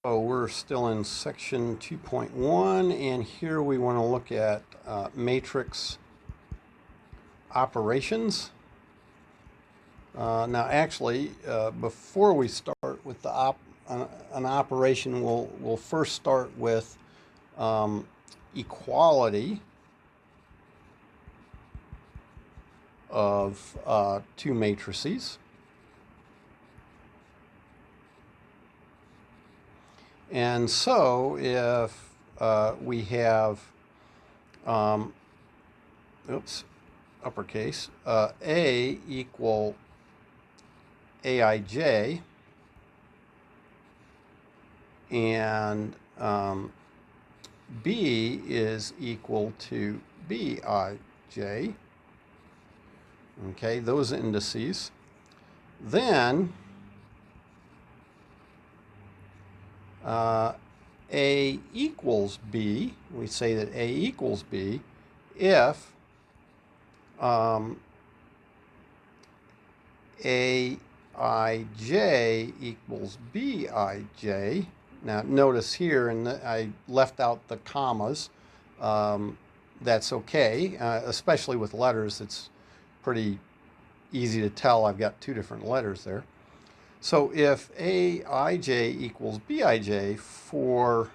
So we're still in section 2.1, and here we want to look at matrix operations. Now actually, before we start with the an operation, we'll first start with equality of two matrices. And so if we have, uppercase, A equal Aij, and B is equal to Bij, okay, those indices, then A equals B, we say that A equals B if Aij equals Bij. Now notice here, and I left out the commas. That's okay, especially with letters. It's pretty easy to tell I've got two different letters there. So if Aij equals Bij for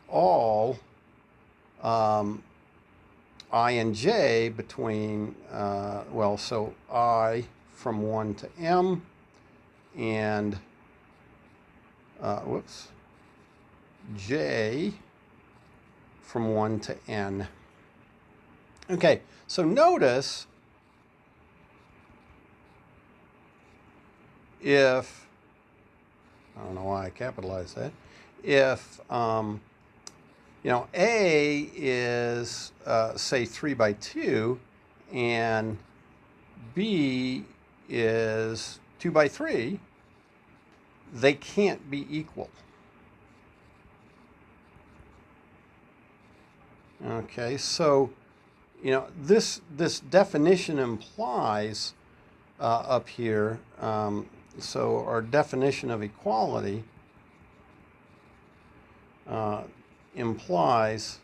all I and j between, so I from 1 to m and, j from 1 to n. Okay, so notice if, I don't know why I capitalized that, if, A is, say, 3 by 2, and B is 2 by 3, they can't be equal. Okay, so, this definition implies up here, so our definition of equality implies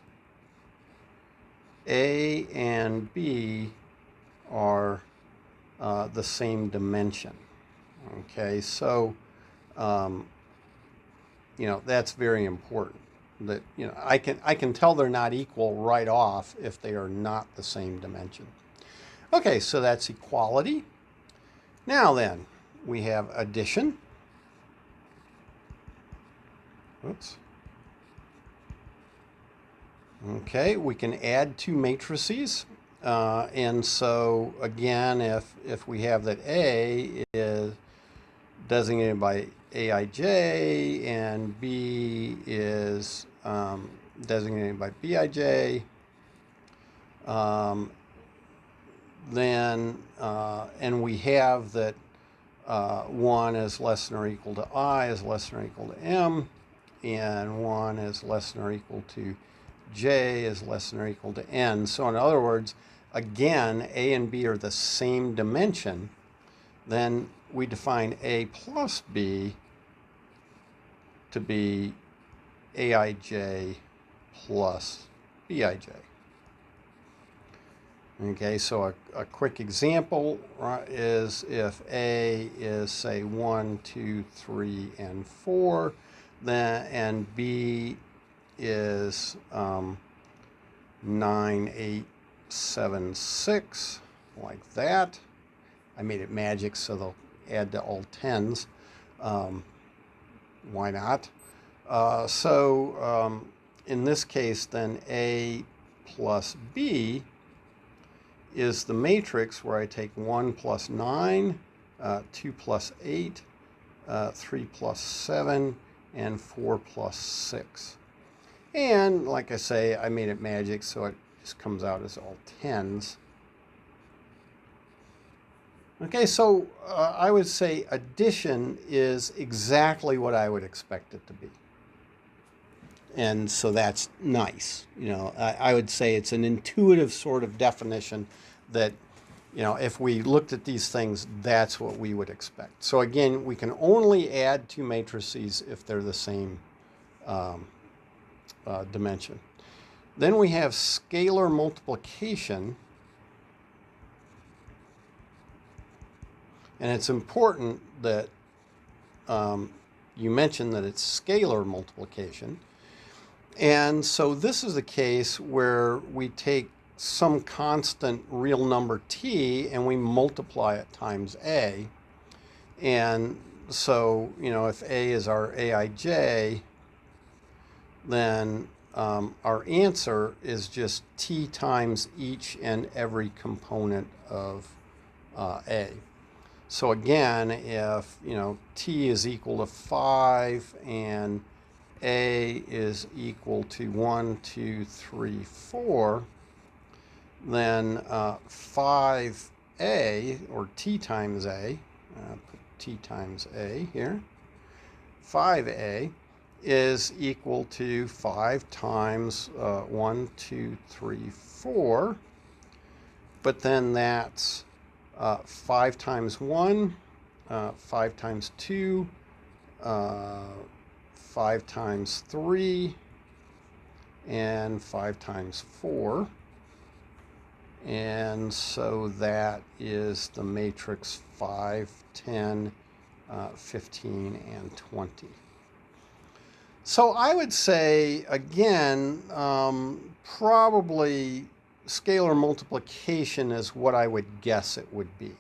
A and B are the same dimension. Okay, so that's very important. That I can tell they're not equal right off if they are not the same dimension. Okay, so that's equality. Now then, we have addition. Oops. Okay, we can add two matrices. And so, again, if we have that A is designated by Aij and B is designated by Bij, then, and we have that 1 is less than or equal to I is less than or equal to M, and 1 is less than or equal to J is less than or equal to N. So in other words, again, A and B are the same dimension. Then we define A plus B to be Aij plus Bij. Okay, so a quick example is if A is, say, 1, 2, 3, and 4, then, and B is 9, 8, 7, 6, like that. I made it magic, so they'll add to all tens. Why not? So in this case, then A plus B is the matrix where I take 1 plus 9, 2 plus 8, 3 plus 7, and 4 plus 6. And like I say, I made it magic, so it just comes out as all tens. Okay, so I would say addition is exactly what I would expect it to be. And so that's nice. I would say it's an intuitive sort of definition that if we looked at these things, that's what we would expect. So again, we can only add two matrices if they're the same dimension. Then we have scalar multiplication. And it's important that you mention that it's scalar multiplication. And so this is a case where we take some constant real number t and we multiply it times a. And so, if a is our aij, then our answer is just t times each and every component of a. So again, if t is equal to 5 and a is equal to 1, 2, 3, 4, then 5a, or t times a, put t times a here, 5a is equal to 5 times 1, 2, 3, 4, but then that's 5 times 1, 5 times 2, 5 times 3, and 5 times 4. And so that is the matrix 5, 10, 15, and 20. So I would say, again, probably scalar multiplication is what I would guess it would be.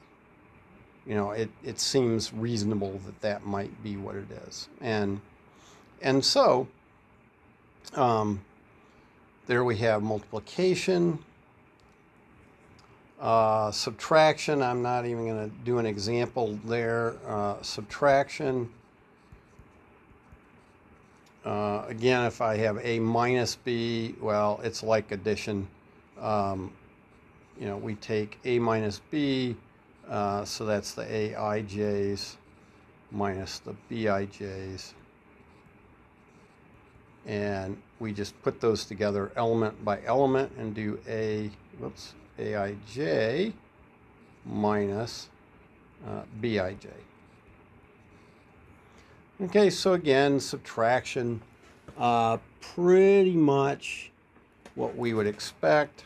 It seems reasonable that that might be what it is. And so there we have multiplication. Subtraction, I'm not even going to do an example there. Subtraction. Again, if I have a minus b, well, it's like addition. We take a minus b, so that's the aij's minus the bij's. And we just put those together element by element and do aij minus bij. Okay, so again, subtraction, pretty much what we would expect.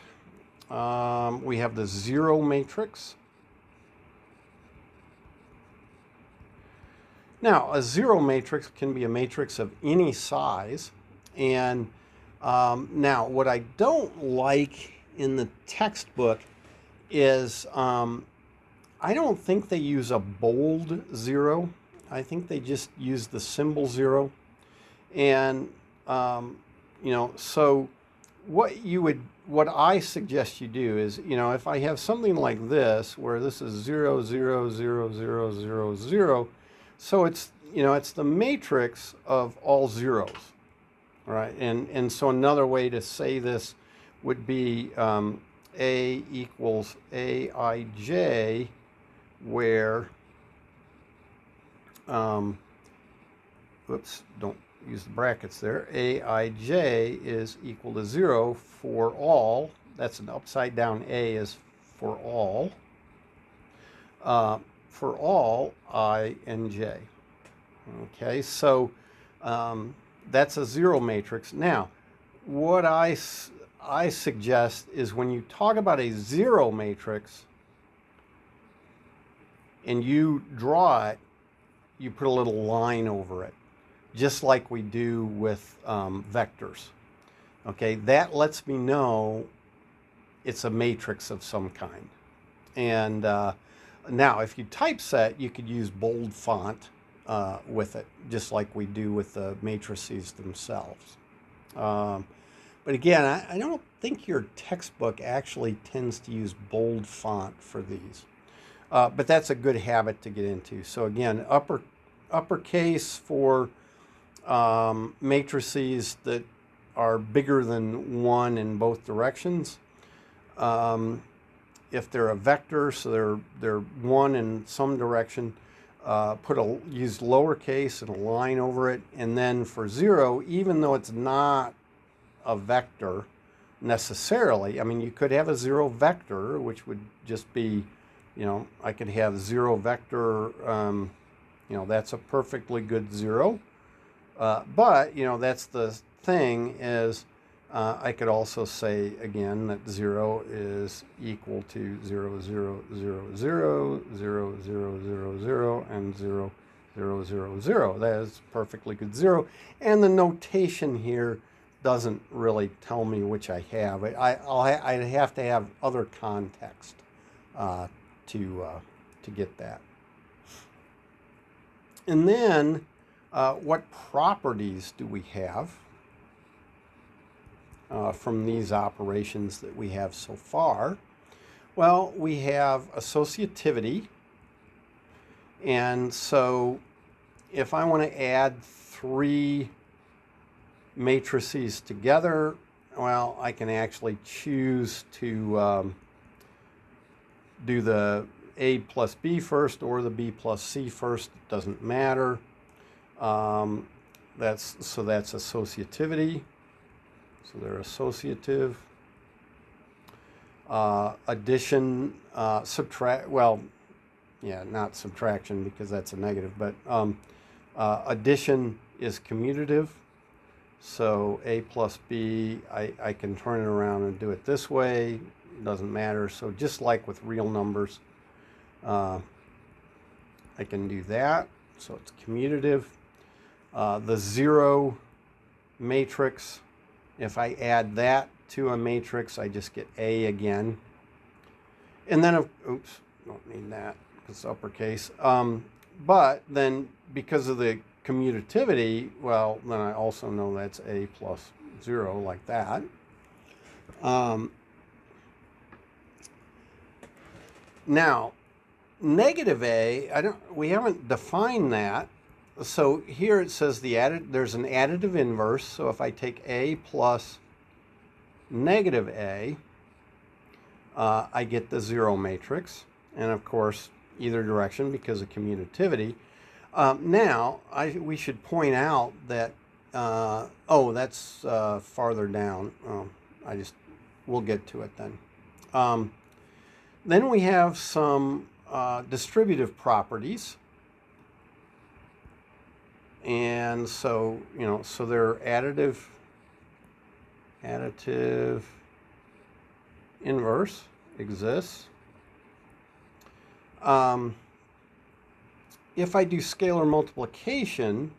We have the zero matrix. Now, a zero matrix can be a matrix of any size. And now, what I don't like in the textbook is I don't think they use a bold zero. I think they just use the symbol 0. And, so what I suggest you do is, if I have something like this, where this is 0, 0, 0, 0, 0, 0, so it's, it's the matrix of all zeros, right? And so another way to say this would be A equals aij, where, whoops, don't use the brackets there, aij is equal to 0 for all. That's an upside down A is for all I and j. Okay, so that's a zero matrix. Now, what I suggest is when you talk about a zero matrix and you draw it, you put a little line over it, just like we do with vectors. Okay, that lets me know it's a matrix of some kind. And now, if you typeset, you could use bold font with it, just like we do with the matrices themselves. But again, I don't think your textbook actually tends to use bold font for these. But that's a good habit to get into. So again, uppercase for matrices that are bigger than 1 in both directions. If they're a vector, so they're 1 in some direction, use lowercase and a line over it. And then for 0, even though it's not a vector necessarily, I mean, you could have a 0 vector, which would just be You know, I could have 0 vector, you know, that's a perfectly good 0. But, you know, that's the thing is I could also say again that 0 is equal to 0, 0, 0, 0, 0, 0, 0, 0, and 0, 0, 0, 0. That is perfectly good 0. And the notation here doesn't really tell me which I have. I'd have to have other context to get that. And then what properties do we have from these operations that we have so far? Well, we have associativity. And so if I want to add 3 matrices together, well, I can actually choose to do the A plus B first or the B plus C first. It doesn't matter. That's associativity. So they're associative. Addition, subtract, well, yeah, not subtraction because that's a negative, but addition is commutative. So A plus B, I can turn it around and do it this way. It doesn't matter. So just like with real numbers, I can do that. So it's commutative. The 0 matrix, if I add that to a matrix, I just get A again. And then, oops, don't need that because it's uppercase. But then because of the commutativity, well, then I also know that's A plus 0 like that. Now, negative A, we haven't defined that. So here it says there's an additive inverse. So if I take A plus negative A, I get the 0 matrix. And of course, either direction because of commutativity. Now, we should point out that, oh, that's farther down. We'll get to it then. Then we have some distributive properties. And so, you know, so they're additive inverse exists. If I do scalar multiplication,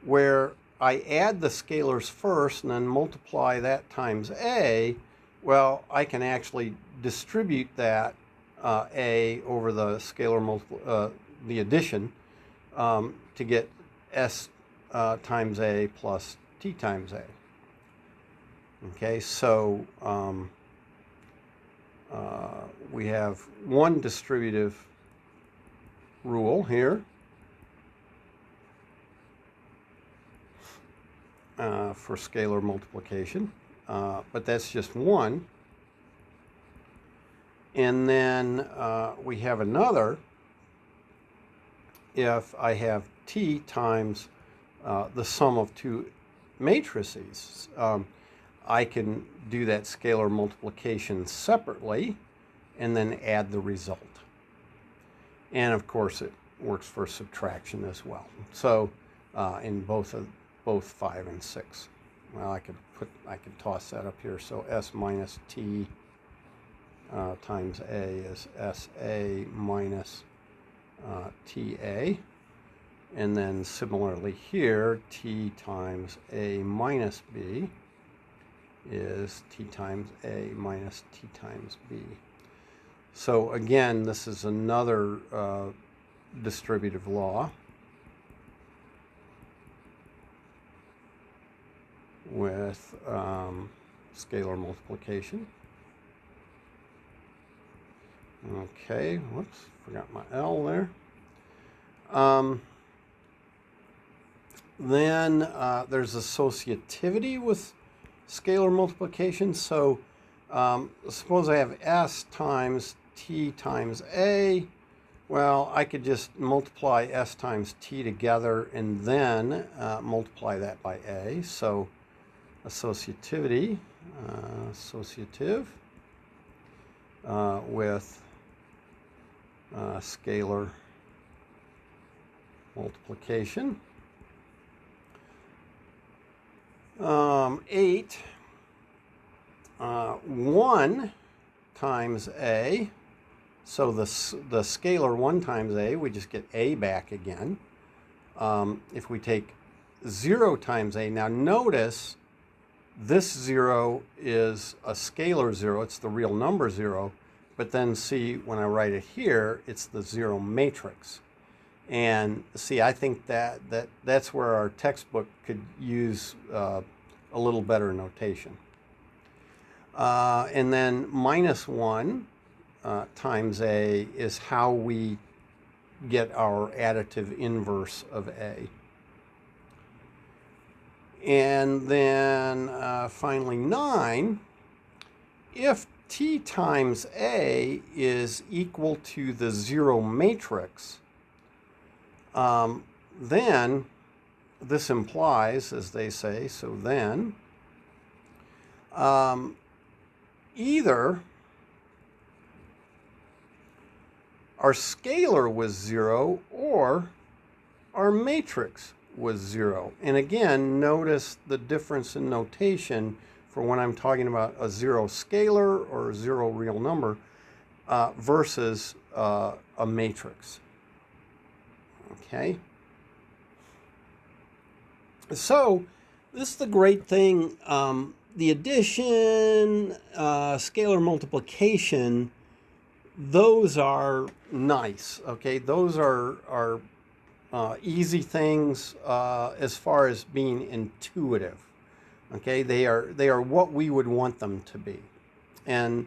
where I add the scalars first and then multiply that times A, well, I can actually distribute that A over the scalar the addition to get S times A plus T times A. Okay, so we have one distributive rule here for scalar multiplication, but that's just one. And then we have another if I have T times the sum of 2 matrices. I can do that scalar multiplication separately and then add the result. And of course it works for subtraction as well. So in both 5 and 6. Well, I could toss that up here. So S minus T times A is SA minus TA. And then similarly here, T times A minus B is T times A minus T times B. So again, this is another distributive law with scalar multiplication. Okay, whoops, forgot my L there. Then there's associativity with scalar multiplication. So suppose I have S times T times A. Well, I could just multiply S times T together and then multiply that by A. So associativity, associative with scalar multiplication. 8, 1 times a, so the scalar 1 times a, we just get a back again. If we take 0 times a, now notice this 0 is a scalar 0, it's the real number 0, but then see when I write it here, it's the 0 matrix. And see, I think that's where our textbook could use a little better notation. And then minus 1 times a is how we get our additive inverse of a. And then finally 9, if t times a is equal to the 0 matrix, then this implies, as they say, so then either our scalar was 0 or our matrix was 0. And again, notice the difference in notation for when I'm talking about a 0 scalar or a 0 real number versus a matrix. Okay? So this is the great thing. The addition, scalar multiplication, those are nice. Okay? Those are easy things as far as being intuitive. Okay, they are what we would want them to be, and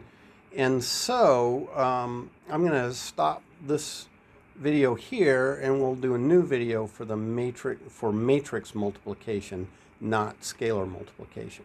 so I'm going to stop this video here, and we'll do a new video for the matrix multiplication, not scalar multiplication.